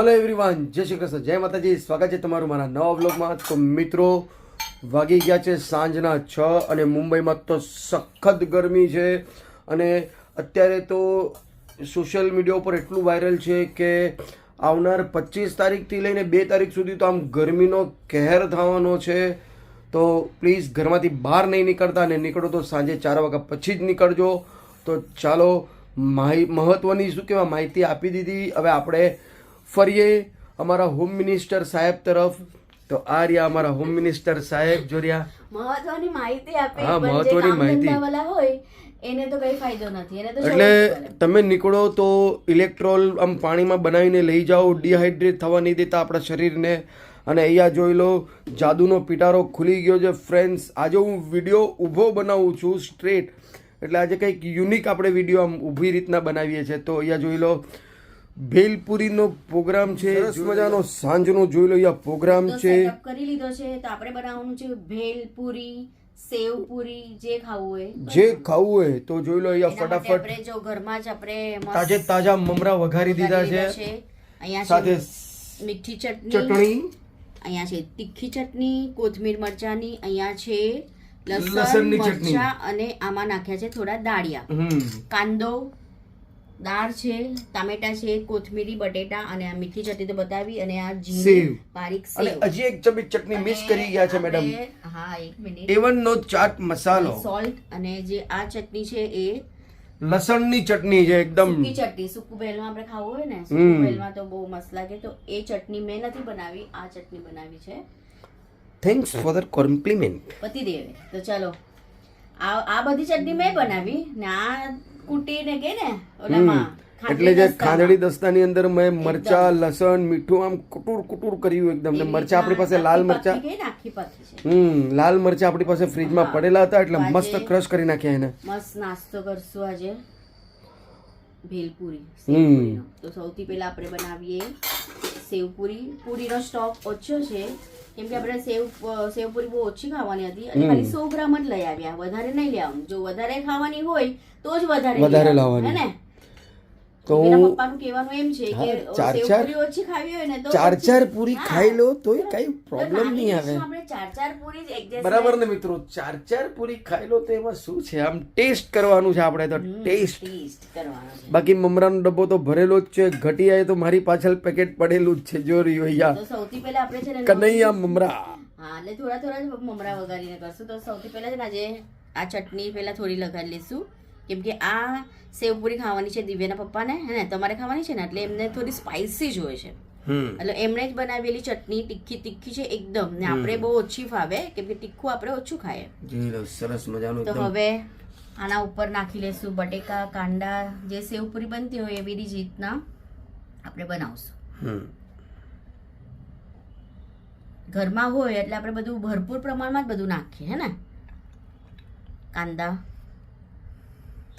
Hello everyone, જય શ્રી કૃષ્ણ, જય માતાજી. સ્વાગત છે તમારું મારા નવા વ્લોગમાં. તો મિત્રો, વાગી ગયા છે સાંજના 6 અને મુંબઈમાં તો સખત ગરમી છે. અને અત્યારે તો સોશિયલ મીડિયા ઉપર એટલું વાયરલ છે કે આવનાર 25 તારીખથી લઈને 2 તારીખ સુધી તો આમ ગરમીનો કહેર થવાનો છે. તો પ્લીઝ ઘરમાંથી બહાર નહીં નીકળતા, અને નીકળો તો સાંજે 4 વાગ્યા પછી જ નીકળજો. તો ચાલો, મહત્વની શું કહેવાય માહિતી આપી દીધી. હવે આપણે ફરીએ અમારા હોમ મિનિસ્ટર સાહેબ તરફ. તો આ રહ્યા અમારા હોમ મિનિસ્ટર સાહેબ. જોરિયા મહત્વની માહિતી આપી. હા, મહત્વની માહિતી હોય એને તો કઈ ફાયદો નથી. એને તો એટલે તમે નીકળો તો ઇલેક્ટ્રોલ આમ પાણીમાં બનાવીને લઈ જાઓ. ડિહાઇડ્રેટ થવા નહીં દેતા આપણા શરીરને. અને અહીંયા જોઈ લો, જાદુનો પિટારો ખુલી ગયો છે ફ્રેન્ડ્સ. આજે હું વિડીયો ઊભો બનાવું છું સ્ટ્રેટ, એટલે આજે કંઈક યુનિક આપણે વિડીયો આમ ઊભી રીતના બનાવીએ છીએ. તો અહીંયા જોઈ લો, ભેલપુરીનો પ્રોગ્રામ છે, સરસ મજાનો સાંજનો જોઈ લો અહીંયા પ્રોગ્રામ છે. સેટઅપ કરી લીધો છે. તો આપણે બનાવવાનું છે ભેલપુરી, સેવપુરી, જે ખાવું હોય તો જોઈ લો અહીંયા ફટાફટ. આપણે જો ઘરમાં જ આપણે તાજે તાજા મમરા વઘારી દીધા છે. અહીંયા સાથે મીઠી ચટણી, અહીંયા છે તીખી ચટણી, કોથમીર મરચાની, અહીંયા છે લસણની ચટણી, મરચા, અને આમાં નાખ્યા છે થોડા દાળિયા, કાંદો, દાળ છે, ટામેટા છે, કોથમીરી, બટેટા, અને આ મીઠી ચટણી તો બતાવી, અને આ જીરું, બારીક સેવ, અને હજી એક ચમચી ચટણી મિક્સ કરી ગયા છે મેડમ. હા, એક મિનિટ. A1 નો ચાટ મસાલો, સોલ્ટ, અને જે આ ચટણી છે એ લસણની ચટણી છે એકદમ સૂકી ચટણી. સૂકું ભેલમાં આપણે ખાવું હોય ને, સૂકું ભેલમાં તો બહુ મસ્ત લાગે. તો એ ચટણી મેં નથી બનાવી, આ ચટણી બનાવી છે. Thanks for the compliment. પતિ દેવે. તો ચલો, આ બધી ચટણી મેં બનાવી ને આ કુટીને કે ને ઓલામાં એટલે જે ખાંડડી દસ્તાની અંદર મેં મરચા, લસણ, મીઠું આમ કુટુર કુટુર કર્યું એકદમ. ને મરચા આપણી પાસે લાલ મરચા, લાલ મરચા આપણી પાસે ફ્રીજમાં પડેલા હતા, એટલે મસ્ત ક્રશ કરી નાખ્યા એને. મસ્ત નાસ્તો કરશું આજે ભેલપુરી, સેવપુરીનો. તો સૌથી પહેલા આપણે બનાવીએ સેવપુરી. પૂરીનો સ્ટોક ઓછો છે કેમ કે આપણે સેવપુરી બહુ ઓછી ખાવાની હતી, અને ખાલી 100 ગ્રામ જ લઈ આવ્યા, વધારે નહીં લેવાનું. જો વધારે ખાવાની હોય તો જ વધારે લાવવાની, હે ને? તો પપ્પાનું કહેવાનું એમ છે કે સેવપુરી ઓછી ખાવી હોય ને તો 4 પૂરી ખાઈ લો તોય કઈ પ્રોબ્લેમ નહીં આવે. આપણે 4 પૂરી જ એડજસ્ટ, બરાબર ને મિત્રો? 4 પૂરી ખાઈ લો તો એમાં શું છે, આમ ટેસ્ટ કરવાનું છે આપણે. તો ટેસ્ટ કરવાનો છે. બાકી મમરાનો ડબ્બો તો ભરેલો જ છે. ઘટી આવે તો મારી પાછળ પેકેટ પડેલું જ છે. જો રહ્યો અહીંયા. તો સૌથી પહેલા આપણે છે ને કનૈયા મમરા, હા, એટલે થોડા મમરા વઘારીને કરશું. તો સૌથી પહેલા છે ને આજે આ ચટણી પહેલા થોડી લગાડી લઈશું, કેમ કે આ સેવપુરી ખાવાની છે દિવ્યાના પપ્પાને, હે ને? તમારે ખાવાની છે ને, એટલે એમને થોડી સ્પાઇસી જોઈએ છે. એટલે એમણે જ બનાવેલી ચટણી તીખી છે એકદમ. ને આપણે બહુ ઓછી ફાવે, કેમ કે તીખું આપણે ઓછું ખાઈએ. સરસ મજાનું. તો હવે આના ઉપર નાખી લેશું બટેકા, કાંદા. જે સેવપુરી બનતી હોય એવી જ રીતના આપણે બનાવશું. ઘરમાં હોય એટલે આપણે બધું ભરપૂર પ્રમાણમાં જ બધું નાખીએ, હે ને? કાંદા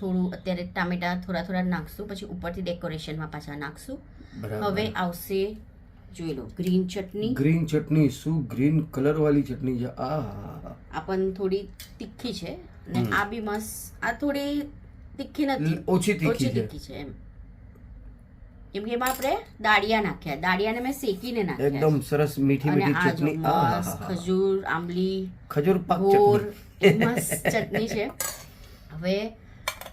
થોડું, અત્યારે ટામેટા થોડા નાખશું, પછી ઉપરથી ડેકોરેશનમાં પાછા નાખશું. હવે આવશે, જોઈ લો, ગ્રીન ચટણી. શું ગ્રીન કલર વાળી ચટણી છે! આ પણ થોડી તીખી છે, ને આ બી મસ્ત. આ થોડી તીખી નથી, ઓછી તીખી છે એમ, કેમ કે એમાં આપણે દાળિયા નાખ્યા. દાળિયાને મેં શેકીને નાખ્યા, એકદમ સરસ મીઠી ચટણી. ખજૂર, આંબલી, ખજૂર પાક મસ્ત ચટણી છે. હવે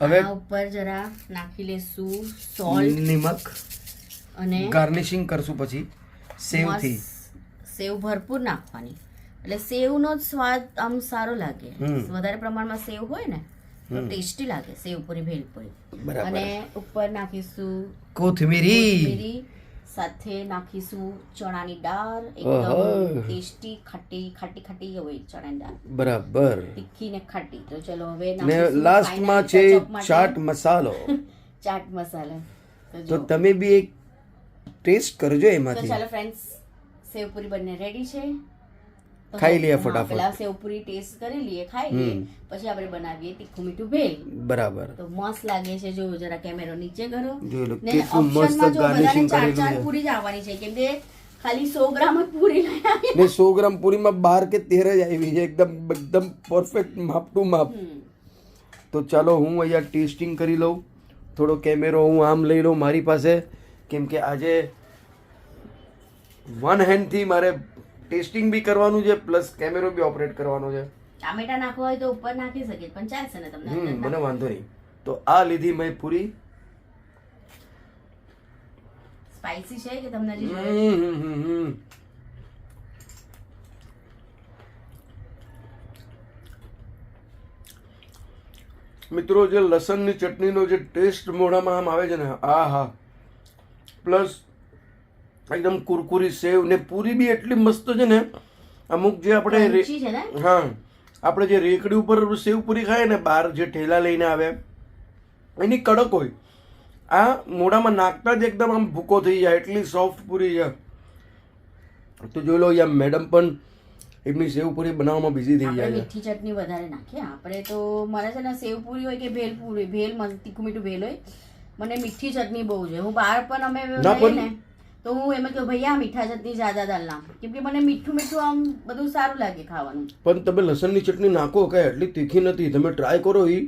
આના ઉપર જરા નાખી લેશું સોલ્ટ, નમક, અને ગાર્નિશિંગ કરશું પછી સેવથી. સેવ ભરપૂર નાખવાની, એટલે સેવનો જ સ્વાદ આમ સારો લાગે. વધારે પ્રમાણમાં સેવ હોય ને તો ટેસ્ટી લાગે સેવપુરી, ભેલપુરી. અને ઉપર નાખીશું કોથમીરી, સાથે નાખીશું ચણાની દાળ. એકદમ ટેસ્ટી, ખાટી હોય ચણાની દાળ, બરાબર તીખી ને ખાટી. તો ચલો હવે લાસ્ટમાં છે ચાટ મસાલો. ચાટ મસાલો તો તમે બી એક ટેસ્ટ કરજો એમાંથી. તો ચાલો ફ્રેન્ડ્સ, સેવપુરી બંને રેડી છે. ખાઈ લઈએ ફટાફટ. પેલા સેવપુરી ટેસ્ટ કરી લઈએ, ખાઈ લઈએ, પછી આપણે બનાવીએ તીખું મીઠું ભેલ. બરાબર. તો મસ્ત લાગે છે. જો જરા કેમેરો નીચે કરો. ને ઓપ્શનમાં જો બધાને 4 પૂરી જ આવવાની છે, કેમ કે ખાલી 100 ગ્રામ જ પૂરી લઈ આવી. ને 100 ગ્રામ પૂરીમાં 12 કે 13 જ આવી છે, એકદમ પરફેક્ટ માપ ટુ માપ. તો ચાલો હું અહીંયા ટેસ્ટિંગ કરી લઉં. થોડો કેમેરો હું આમ લઈ લઉં મારી પાસે, કેમ કે આજે વન હેન્ડથી મારે ટેસ્ટિંગ બી કરવાનું છે પ્લસ કેમેરો બી ઓપરેટ કરવાનો છે. ટામેટા નાખવા હોય તો ઉપર નાખી શકે પણ ચાલશે ને તમને અંદર મને વાંધો નહીં. તો આ લીધી મેં પૂરી. સ્પાઈસી છે કે તમને હજી જોઈએ? મિત્રો જે લસણની ચટણીનો જે ટેસ્ટ મોઢામાં આમ આવે છે ને, આ હા, પ્લસ એકદમ કુરકુરી સેવ ને પૂરી બી એટલી મસ્ત છે ને. અમુક જે આપણે Crunchy છે ને? હા, આપણે જે રેકડી ઉપર સેવ પૂરી ખાય ને બહાર જે ઠેલા લઈને આવે એની કડક હોય, આ મોઢામાં નાખતા જ એકદમ આમ ભૂકો થઈ જાય, એટલી સોફ્ટ પૂરી છે. તો જોઈ લો યા મેડમ પણ એમની સેવ પૂરી બનાવવામાં બિઝી થઈ આપણે જાય છે. મીઠી ચટણી વધારે નાખીએ. આપણે તો મને છે ને સેવ પૂરી હોય કે ભેલ પૂરી, ભેલ તીખું મીઠું ભેલ હોય, મને મીઠી ચટણી બહુ છે. હું બહાર પણ અમે લઈએ ને તો હું એમ જ કહું ભૈયા મીઠા ચટણી જ્યાદા ડાલના, કેમ કે મને મીઠું મીઠું આમ બધું સારું લાગે ખાવાનું. પણ તમે લસણની ચટણી નાખો કે એટલી તીખી નથી. તમે ટ્રાય કરો એ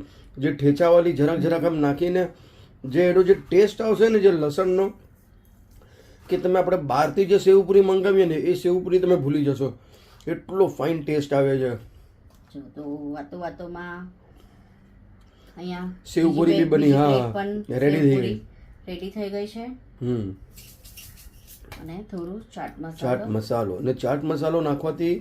જે ઠેચાવાળી જરાક જરાક આમ નાખીને જે એનો જે ટેસ્ટ આવશે ને જે લસણનો, કે તમે આપણે બહારથી જે સેવપુરી મંગાવીએ ને એ સેવપુરી તમે ભૂલી જશો, એટલો ફાઇન ટેસ્ટ આવે છે. જો તો વાતોમાં અહીંયા સેવપુરી બી બની. હા, રેડી થઈ ગઈ. રેડી થઈ ગઈ છે. અને થોડું ચાટ મસાલો ને ચાટ મસાલો નાખવાથી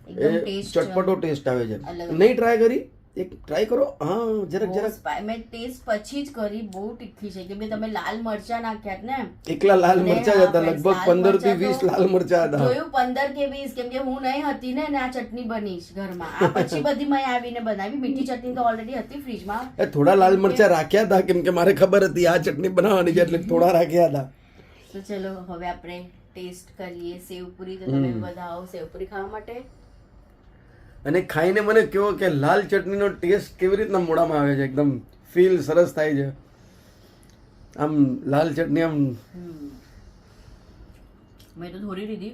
એકદમ એ ટેસ્ટ ચટપટો ટેસ્ટ આવે છે. અલગ. નહીં ટ્રાય કરી? એક ટ્રાય કરો. હા, જરાક મેં ટેસ્ટ પછી જ કરી. બહુ તીખી છે કે તમે લાલ મરચા નાખ્યા ને. એકલા લાલ અને મરચા જ હતા, હા, લગભગ લાલ 15 થી મરચાં 20 લાલ મરચા હતા. જોયું 15 કે 20, કેમ કે હું નહીં હતી ને આ ચટણી બનીશ ઘરમાં. આ પછી બધી મેં આવીને બનાવી. મીઠી ચટણી તો ઓલરેડી હતી ફ્રીજમાં. થોડા લાલ મરચા રાખ્યા હતા કેમ કે મારે ખબર હતી આ ચટણી બનાવવાની છે એટલે થોડા રાખ્યા હતા. તો ચલો હવે આપણે ટેસ્ટ કરીએ સેવપુરી. તો તમે બધા આવો સેવપુરી ખાવા માટે. અને ખાઈને મને કહો કે લાલ ચટણીનો ટેસ્ટ કેવી રીતના મોઢામાં આવે છે. એકદમ ફીલ સરસ થાય છે. આમ લાલ ચટણી આમ મેં તો થોડી લીધી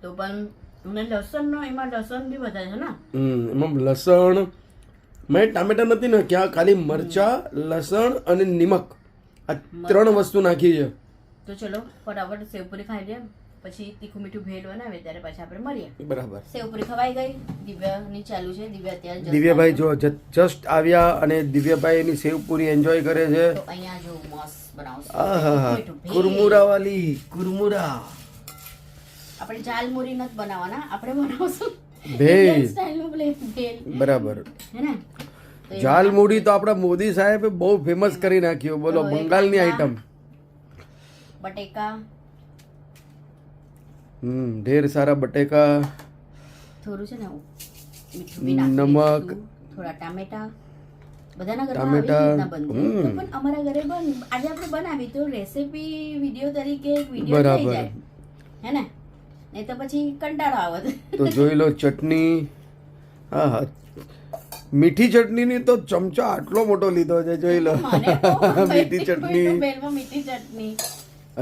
તો પણ મને લસણનો એમાં લસણ બી વધારે છે ને. એમાં લસણ, મેં ટામેટા નથી ને ક્યાં, ખાલી મરચા, લસણ અને નિમક, આ 3 વસ્તુ નાખી છે. તો ચલો ફટાફટ સેવપુરી ખાઈ લઈએ, પછી તીખું મીઠું ભેળ બનાવે ત્યારે પછી આપણે મળીએ. બરાબર. સેવપુરી ખવાઈ ગઈ. દિવ્યાની ચાલુ છે. દિવ્યા અત્યારે just દિવ્યાભાઈ જો જસ્ટ આવ્યા અને દિવ્યાભાઈ એની સેવપુરી એન્જોય કરે છે. તો અહીંયા જો મસ્ત બનાવશું. આહા, મીઠું ભેળ. કુરમુરા વાલી કુરમુરા આપણે ઝાલમુરી નથી બનાવવાના, આપણે બનાવશું ભેળ. Indian style નું ભેળ. બરાબર. હે ને? તો ઝાલમુડી તો આપણા મોદી સાહેબે બહુ ફેમસ કરી નાખ્યું. બોલો, તો એ બંગાળની કાંદા, આઈટમ. બટેકા, ઢેર સારા બટેકા, થોડું છે ને મીઠું બી નાખી નમક, દઈશું, થોડા ટામેટા. બધાના ઘરમાં આવી ટામેટા, રીતના બનશે. તો પણ અમારા ઘરે આજે આપણે બનાવી તો રેસીપી વિડીયો તરીકે એક વિડીયો થઈ બરાબર. જાય, હે ને? નહીં તો પછી કંટાળો આવત. તો જોઈ લો ચટણી. હા હા, મીઠી ચટણીની તો ચમચો આટલો મોટો લીધો છે, જોઈ લો. મને બહુ મીઠી ચટણી. ભેળમાં મીઠી ચટણી.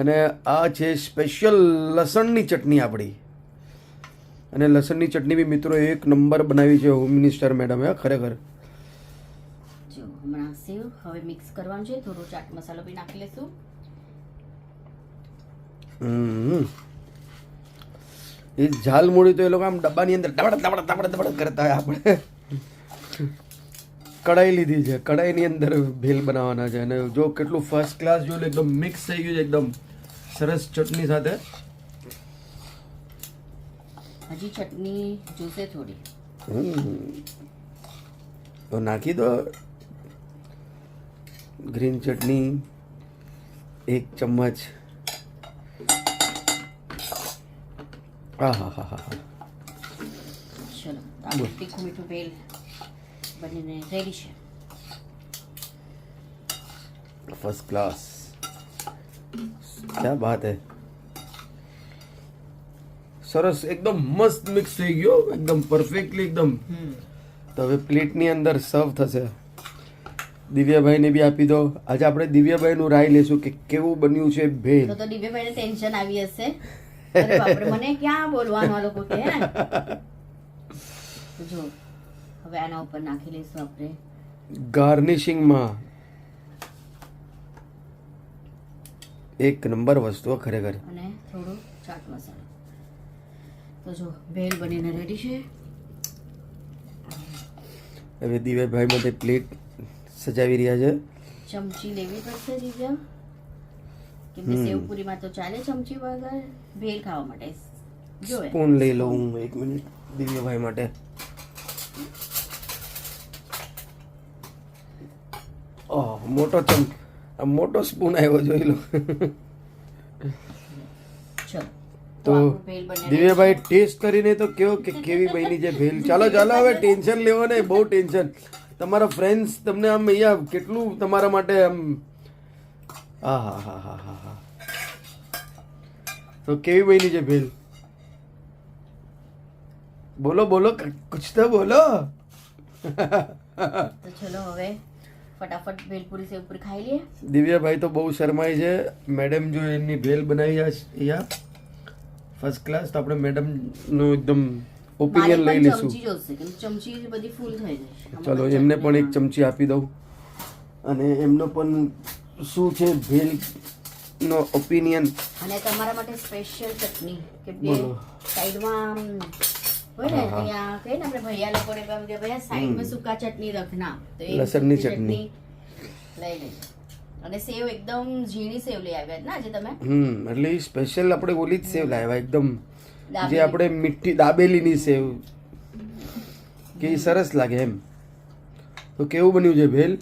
અને આ છે સ્પેશિયલ લસણની ચટણી આપણી. અને લસણની ચટણી બી મિત્રો એક નંબર બનાવી છે હોમ મિનિસ્ટર મેડમે, ખરેખર. જો હમણાં સેવ હવે મિક્સ કરવાનું છે. થોડો ચાટ મસાલો બી નાખી લેશું. એ ઝાલમુડી તો એ લોકો આમ ડબ્બાની અંદર દબડ કરતા હોય. આપણે કઢાઈ લીધી છે, કઢાઈની અંદર ભેલ બનાવવાના છે. અને જો કેટલું ફર્સ્ટ ક્લાસ, જો એકદમ મિક્સ થઈ ગયું છે એકદમ સરસ ચટણી સાથે. હજી ચટણી જોશે થોડી. તો નાખી દો ગ્રીન ચટણી 1 ચમચ. હા હા હા હા. ચલો આપણું તીખું મીઠું ભેળ બનીને રેડી છે. ફર્સ્ટ ક્લાસ, ક્યા બાત હે. સરસ, એકદમ મસ્ત મિક્સ થઈ ગયો, એકદમ પરફેક્ટલી એકદમ. તો હવે પ્લેટની અંદર સર્વ થશે. દિવ્યાભાઈને બી આપી દો. આજે આપણે દિવ્યાભાઈનું રાય લેશું કે કેવું બન્યું છે ભેળ. તો દિવ્યાભાઈને ટેન્શન આવી હશે. અરે બાપરે, મને ક્યાં બોલવાનું આ લોકો કે. તો જો હવે આના ઉપર નાખી લઈશું આપણે ગાર્નિશિંગમાં. એક નંબર વસ્તુ ખરેખર. અને થોડું ચાટ મસાલો. તો જો ભેલ બનીને રેડી છે. હવે દિવ્યાભાઈ માટે પ્લેટ સજાવી રહ્યા છે. ચમચી લેવી પડશે જીજા, કેમ કે સેવપુરીમાં તો ચાલે ચમચી વગર, ભેલ ખાવા માટે જો સ્પૂન લઈ લઉં હું 1 મિનિટ દિવ્યાભાઈ માટે. મોટો સ્પૂન આવ્યો જોઈ લો. ચલો તો દિવ્યાભાઈ ટેસ્ટ કરીને તો કેવો કે કેવી બની છે ભેલ. ચાલો હવે ટેન્શન લેવો નહીં, બહુ ટેન્શન. તમારા ફ્રેન્ડ્સ તમને આમ અહીંયા કેટલું તમારા માટે આમ હા. તો કેવી બની છે ભેલ? બોલો કુછ તો બોલો. તો ચલો હવે ફટાફટ ભેલપુરી સેવપુરી ખાઈ લઈએ. દિવ્યાભાઈ તો બહુ શરમાય છે. મેડમ જો એમની ભેલ બનાવી અહીંયા ફર્સ્ટ ક્લાસ, તો આપણે મેડમ નો એકદમ ઓપિનિયન લઈ લઈશું. ચમચી જોશે કેમ ચમચી બધી ફૂલ થઈ જશે. ચલો એમને પણ એક ચમચી આપી દઉં અને એમનો પણ શું છે ભેલ નો ઓપિનિયન. અને તમારા માટે સ્પેશિયલ ચટણી કે બે બોલો. સાઈડમાં હોય ને અહીંયા કહે ને આપણે ભૈયા લોકોને કહે કે ભૈયા સાઈડમાં સૂકા ચટણી રખના, તો એ લસણની સૂકી ચટણી લઈ લેજો. અને સેવ એકદમ ઝીણી સેવ લઈ આવ્યા ને આજે તમે. એટલે સ્પેશિયલ આપણે ઓલી જ સેવ લાવ્યા એકદમ, જે આપણે મીઠી દાબેલીની સેવ કે ઈ સરસ લાગે એમ. તો કેવું બન્યું છે ભેલ?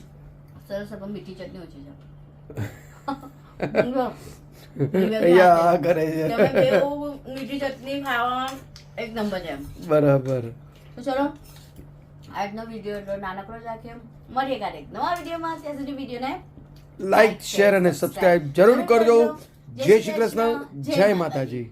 સરસ પણ મીઠી ચટણી ઓછી છે. અહીંયા આ કરે છે. તમે બેઉ મીઠી ચટણી ખાવામાં એક નંબર છે. બરાબર. તો ચલો આજનો વિડીયો એટલો નાનકડો જ રાખીએ. મળીએ ક્યારેક નવા વિડીયોમાં. ત્યાં સુધી વિડીયોને લાઈક, શેર અને સબસ્ક્રાઇબ જરૂર કરજો. જય શ્રી કૃષ્ણ, જય માતાજી.